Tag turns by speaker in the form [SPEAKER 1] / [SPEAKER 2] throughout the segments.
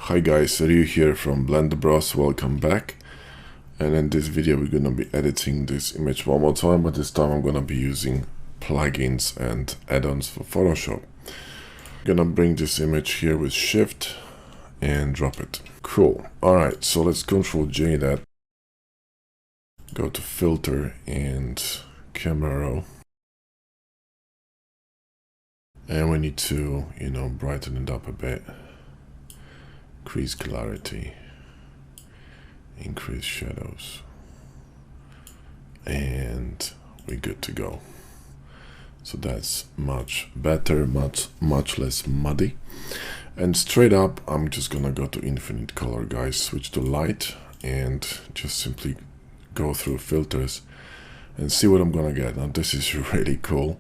[SPEAKER 1] Hi guys, Ryu here from Blender Bros. Welcome back. And in this video we're gonna be editing this image one more time, but this time I'm gonna be using plugins and add-ons for Photoshop. I'm gonna bring this image here with Shift and drop it. Cool. Alright, so let's Control J that. Go to Filter and Camera Raw. And we need to, brighten it up a bit. Increase clarity, increase shadows, and we're good to go. So that's much better, much less muddy. And straight up, I'm just gonna go to infinite color, guys, switch to light, and just simply go through filters and see what I'm gonna get. Now this is really cool.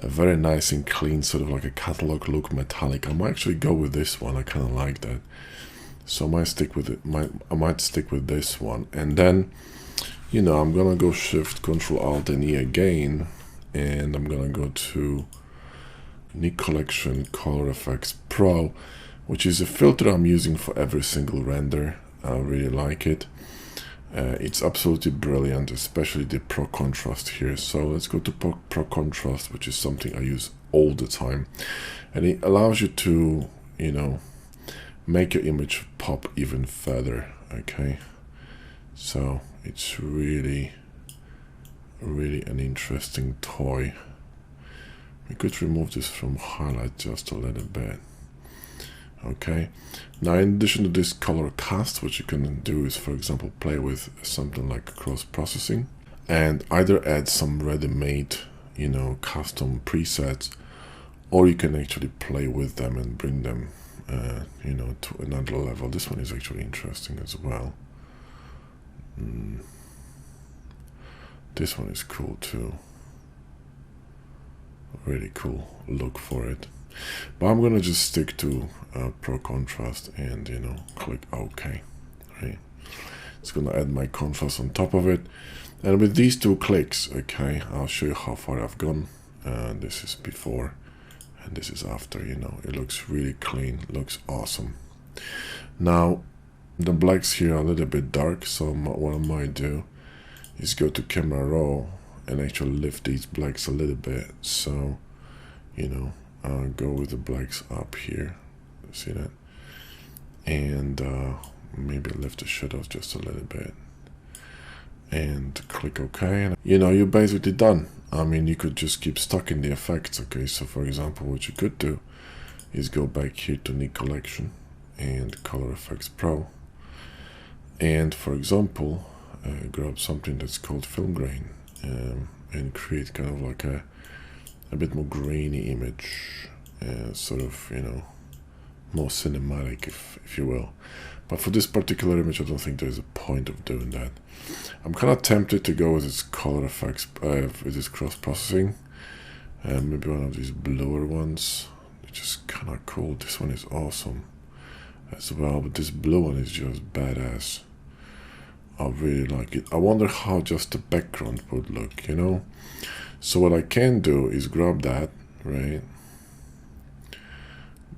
[SPEAKER 1] A very nice and clean, sort of like a catalog look, metallic. I might actually go with this one. I kind of like that, so I might stick with it. I might stick with this one, and then, I'm gonna go Shift, Control, Alt, and E again, and I'm gonna go to Nik Collection Color Effects Pro, which is a filter I'm using for every single render. I really like it. It's absolutely brilliant, especially the Pro Contrast here. So let's go to Pro Contrast, which is something I use all the time. And it allows you to, make your image pop even further, okay? So it's really an interesting toy. We could remove this from highlight just a little bit. Okay, now in addition to this color cast, what you can do is, for example, play with something like cross processing and either add some ready-made, custom presets, or you can actually play with them and bring them, to another level. This one is actually interesting as well. This one is cool too. Really cool look for it. But I'm gonna just stick to Pro Contrast and click OK. Right, it's gonna add my contrast on top of it, and with these two clicks, okay, I'll show you how far I've gone. This is before and this is after. It looks really clean, looks awesome. Now the blacks here are a little bit dark, so what I might do is go to Camera Raw and actually lift these blacks a little bit. So go with the blacks up here, see that, and maybe lift the shadows just a little bit and click OK, and you're basically done. I mean, you could just keep stuck in the effects. Okay, so for example, what you could do is go back here to Nik Collection and Color Effects Pro, and for example, grab something that's called Film Grain, and create kind of like a bit more grainy image, sort of, more cinematic, if you will. But for this particular image, I don't think there's a point of doing that. I'm kind of tempted to go with this color effects, with this cross processing, maybe one of these bluer ones, which is kind of cool. This one is awesome as well, but this blue one is just badass. I really like it. I wonder how just the background would look, So what I can do is grab that, right?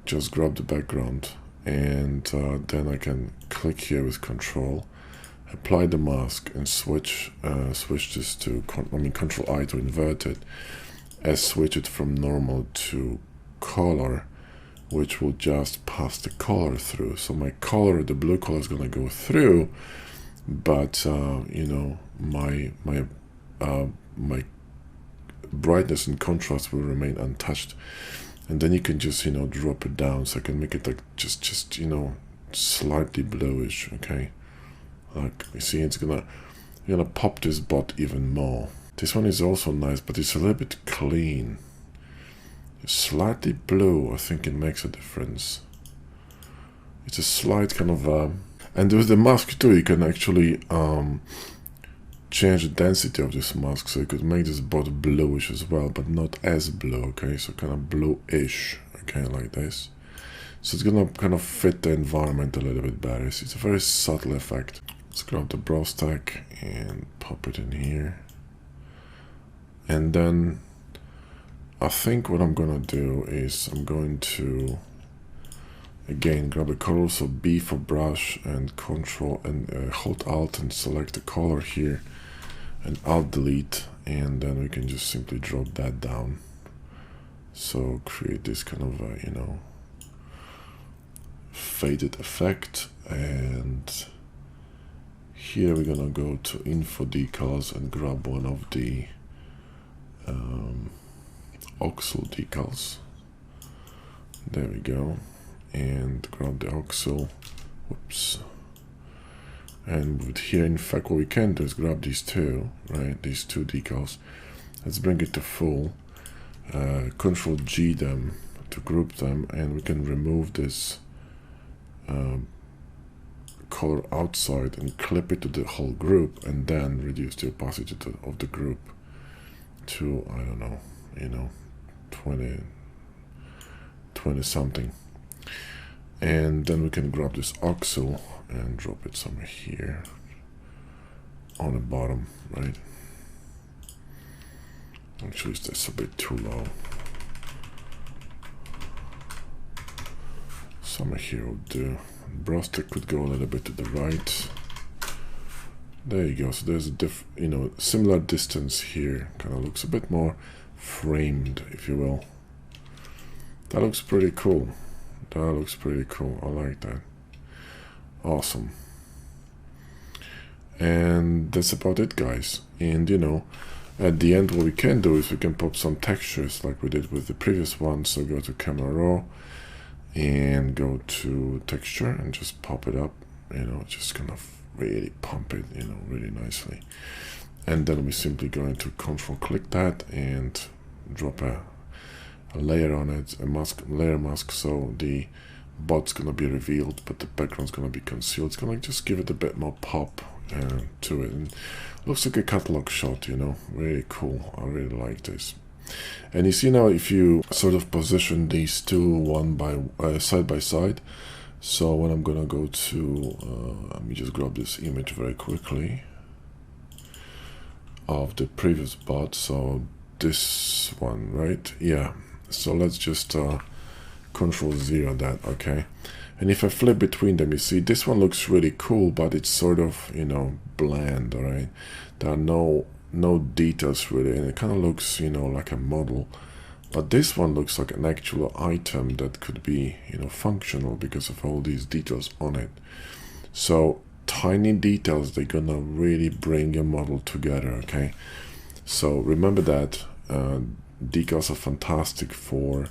[SPEAKER 1] Just grab the background, and then I can click here with Control, apply the mask, and switch this to, Control I to invert it, and switch it from normal to color, which will just pass the color through. So my color, the blue color, is gonna go through, but my brightness and contrast will remain untouched. And then you can just drop it down, so I can make it like just slightly bluish. Okay, like you see, it's gonna pop this bot even more. This one is also nice, but it's a little bit clean. It's slightly blue, I think it makes a difference. It's a slight kind of and with the mask too, you can actually change the density of this mask, so you could make this bot bluish as well, but not as blue. Okay, so kind of bluish, okay, like this. So it's gonna kind of fit the environment a little bit better. So it's a very subtle effect. Let's grab the brush stack and pop it in here, and then I think what I'm gonna do is I'm going to Again, grab a color, so B for brush, and Control and hold Alt and select the color here, and Alt delete, and then we can just simply drop that down. So create this kind of a, you know, faded effect. And here we're gonna go to Info Decals and grab one of the Oxel decals. There we go. And grab the Oxel. Whoops. And with here, in fact, what we can do is grab these two, right? These two decals. Let's bring it to full. Control G them to group them, and we can remove this color outside and clip it to the whole group, and then reduce the opacity of the group to, I don't know, you know, 20 something. And then we can grab this Oxel and drop it somewhere here on the bottom, right? Actually, that's a bit too low. Somewhere here will do. Brush stick could go a little bit to the right. There you go. So there's a you know, similar distance here. Kind of looks a bit more framed, if you will. That looks pretty cool. That looks pretty cool. I like that. Awesome. And that's about it, guys. And you know, at the end, what we can do is we can pop some textures like we did with the previous one. So go to Camera Raw and go to Texture and just pop it up. You know, just kind of really pump it, you know, really nicely. And then we simply going to Control click that and drop a layer on it, a mask, layer mask, so the bot's gonna be revealed, but the background's gonna be concealed. It's gonna just give it a bit more pop to it. And looks like a catalog shot, you know, really cool. I really like this. And you see now, if you sort of position these two side by side. So when I'm gonna go to, let me just grab this image very quickly of the previous bot. So this one, right? Yeah. So let's just Control 0 that, okay? And if I flip between them, you see this one looks really cool, but it's sort of, you know, bland, all right? There are no details really, and it kind of looks, you know, like a model. But this one looks like an actual item that could be, you know, functional because of all these details on it. So tiny details, they're gonna really bring your model together, okay? So remember that decals are fantastic for,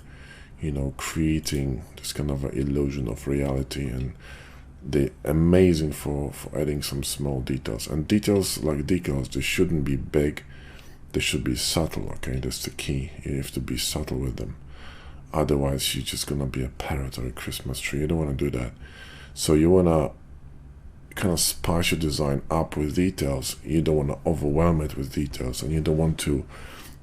[SPEAKER 1] you know, creating this kind of an illusion of reality, and they're amazing for adding some small details. And details like decals, they shouldn't be big, they should be subtle, okay? That's the key. You have to be subtle with them. Otherwise, you're just gonna be a parrot or a Christmas tree. You don't want to do that. So you want to kind of spice your design up with details. You don't want to overwhelm it with details, and you don't want to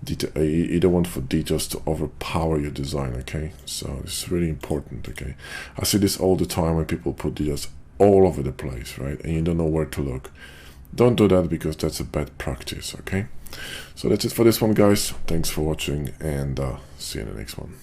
[SPEAKER 1] you don't want for details to overpower your design, okay? So it's really important, okay? I see this all the time when people put details all over the place, right? And you don't know where to look. Don't do that, because that's a bad practice, okay? So that's it for this one, guys. Thanks for watching, and see you in the next one.